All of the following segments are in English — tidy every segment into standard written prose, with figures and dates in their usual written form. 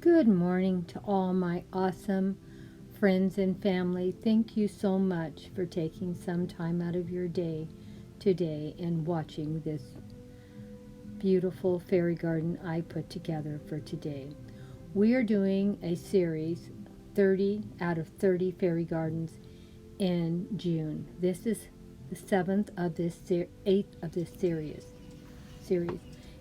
Good morning to all my awesome friends and family. Thank you so much for taking some time out of your day today and watching this beautiful fairy garden I put together for today. We are doing a series 30 out of 30 fairy gardens in June. This is the eighth of this series.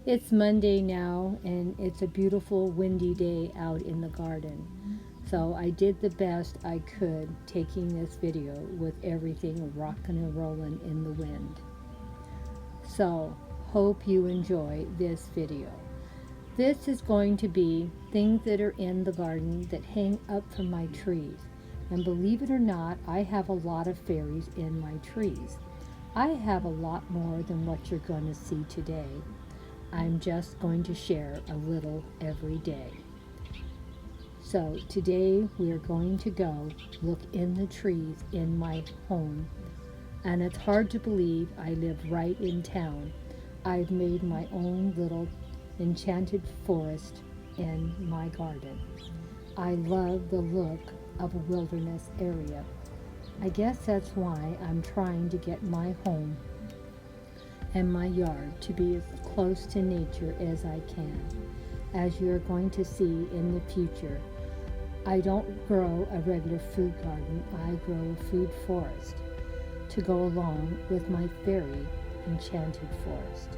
It's Monday now, and it's a beautiful windy day out in the garden. So I did the best I could taking this video with everything rocking and rolling in the wind. So hope you enjoy this video. This is going to be things that are in the garden that hang up from my trees. And believe it or not, I have a lot of fairies in my trees. I have a lot more than what you're going to see today. I'm just going to share a little every day. So today we are going to go look in the trees in my home. And it's hard to believe I live right in town. I've made my own little enchanted forest in my garden. I love the look of a wilderness area. I guess that's why I'm trying to get my home and my yard to be as close to nature as I can. As you're going to see in the future, I don't grow a regular food garden, I grow a food forest to go along with my fairy enchanted forest.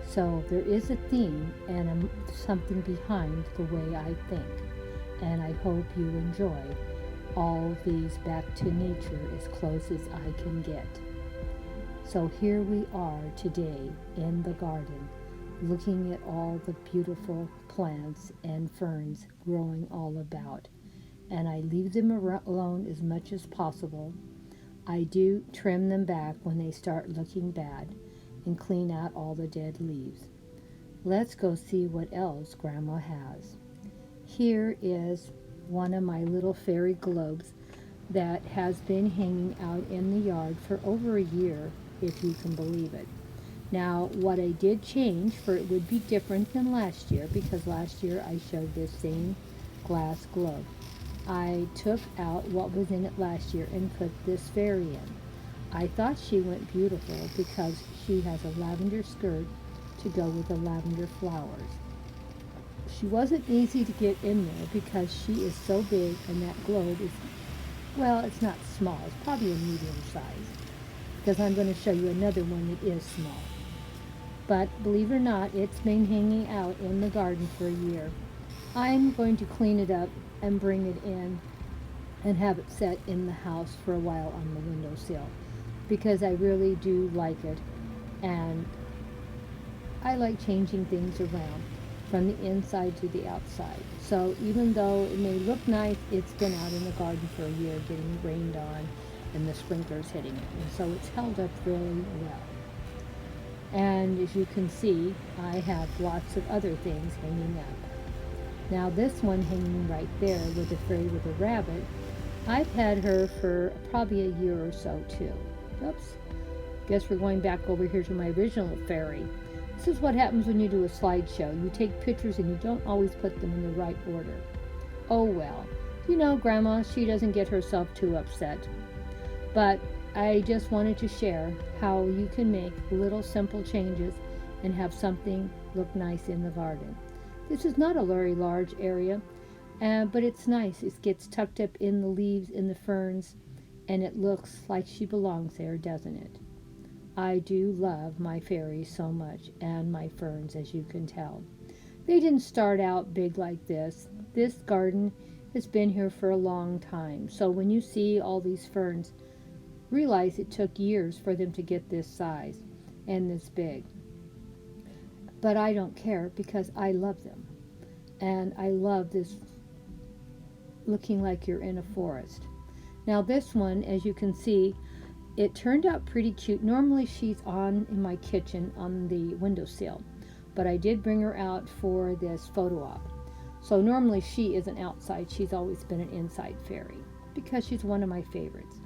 So there is a theme and something behind the way I think, and I hope you enjoy all these back to nature as close as I can get. So here we are today in the garden, looking at all the beautiful plants and ferns growing all about. And I leave them alone as much as possible. I do trim them back when they start looking bad and clean out all the dead leaves. Let's go see what else Grandma has. Here is one of my little fairy globes that has been hanging out in the yard for over a year, if you can believe it. Now, what I did change, for it would be different than last year, because last year I showed this same glass globe. I took out what was in it last year and put this fairy in. I thought she went beautiful because she has a lavender skirt to go with the lavender flowers. She wasn't easy to get in there because she is so big, and that globe is, well, it's not small, it's probably a medium size, because I'm going to show you another one that is small. But believe it or not, it's been hanging out in the garden for a year. I'm going to clean it up and bring it in and have it set in the house for a while on the windowsill, because I really do like it, and I like changing things around from the inside to the outside. So even though it may look nice, it's been out in the garden for a year getting rained on and the sprinklers hitting it, and so it's held up really well. And as you can see, I have lots of other things hanging up. Now this one hanging right there with the fairy with a rabbit, I've had her for probably a year or so too. Oops. Guess we're going back over here to my original fairy. This is what happens when you do a slideshow. You take pictures and you don't always put them in the right order. Oh well. You know, Grandma, she doesn't get herself too upset. But I just wanted to share how you can make little simple changes and have something look nice in the garden. This is not a very large area, but it's nice. It gets tucked up in the leaves, in the ferns, and it looks like she belongs there, doesn't it? I do love my fairies so much, and my ferns, as you can tell. They didn't start out big like this. This garden has been here for a long time, so when you see all these ferns, realize it took years for them to get this size and this big. But I don't care, because I love them. And I love this looking like you're in a forest. Now this one, as you can see, it turned out pretty cute. Normally she's on in my kitchen on the windowsill, but I did bring her out for this photo op. So normally she isn't outside. She's always been an inside fairy because she's one of my favorites.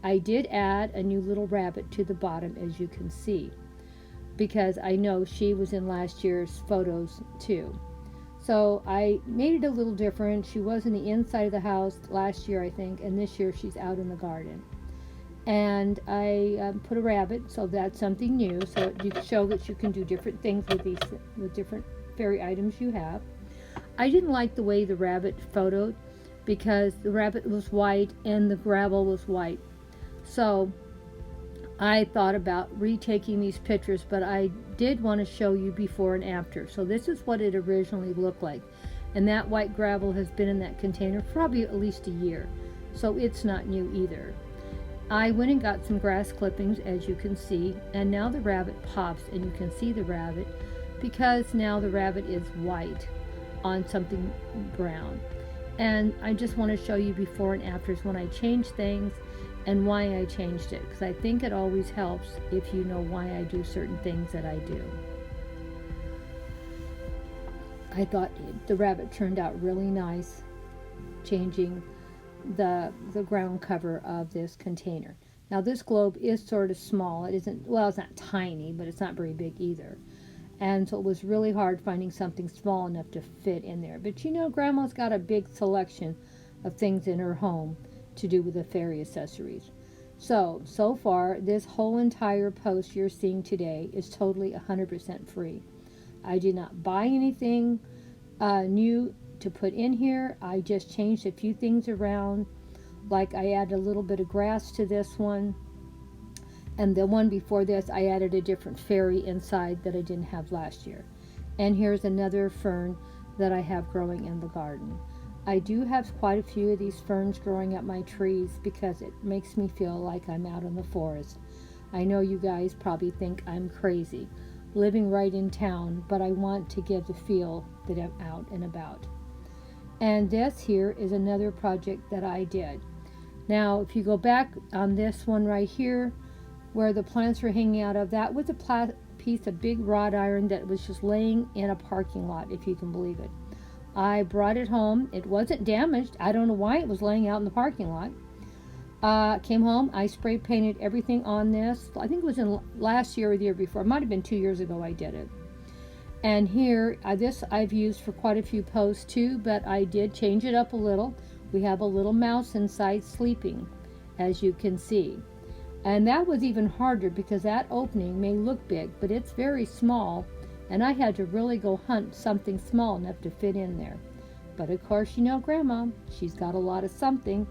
I did add a new little rabbit to the bottom, as you can see, because I know she was in last year's photos too. So I made it a little different. She was in the inside of the house last year, I think, and this year she's out in the garden. And I put a rabbit, so that's something new. So you show that you can do different things with these, with different fairy items you have. I didn't like the way the rabbit photoed because the rabbit was white and the gravel was white. So I thought about retaking these pictures, but I did want to show you before and after. So this is what it originally looked like. And that white gravel has been in that container for probably at least a year. So it's not new either. I went and got some grass clippings, as you can see, and now the rabbit pops, and you can see the rabbit because now the rabbit is white on something brown. And I just want to show you before and afters when I change things and why I changed it, because I think it always helps if you know why I do certain things that I do. I thought the rabbit turned out really nice changing the ground cover of this container. Now this globe is sort of small. It isn't, well, it's not tiny, but it's not very big either. And so it was really hard finding something small enough to fit in there. But you know, Grandma's got a big selection of things in her home to do with the fairy accessories. So far, this whole entire post you're seeing today is totally 100% free. I did not buy anything new to put in here. I just changed a few things around, like I added a little bit of grass to this one, and the one before this I added a different fairy inside that I didn't have last year. And here's another fern that I have growing in the garden. I do have quite a few of these ferns growing up my trees because it makes me feel like I'm out in the forest. I know you guys probably think I'm crazy living right in town, but I want to give the feel that I'm out and about. And this here is another project that I did. Now, if you go back on this one right here, where the plants were hanging out of, that was a piece of big wrought iron that was just laying in a parking lot, if you can believe it. I brought it home. It wasn't damaged. I don't know why it was laying out in the parking lot. Came home. I spray painted everything on this. I think it was in last year or the year before. It might have been 2 years ago I did it. And here, this I've used for quite a few posts too, but I did change it up a little. We have a little mouse inside sleeping, as you can see. And that was even harder because that opening may look big, but it's very small, and I had to really go hunt something small enough to fit in there. But of course, you know Grandma, she's got a lot of something,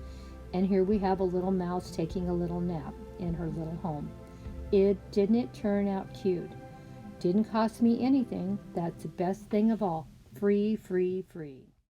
and here we have a little mouse taking a little nap in her little home. Didn't it turn out cute? Didn't cost me anything. That's the best thing of all. Free, free, free.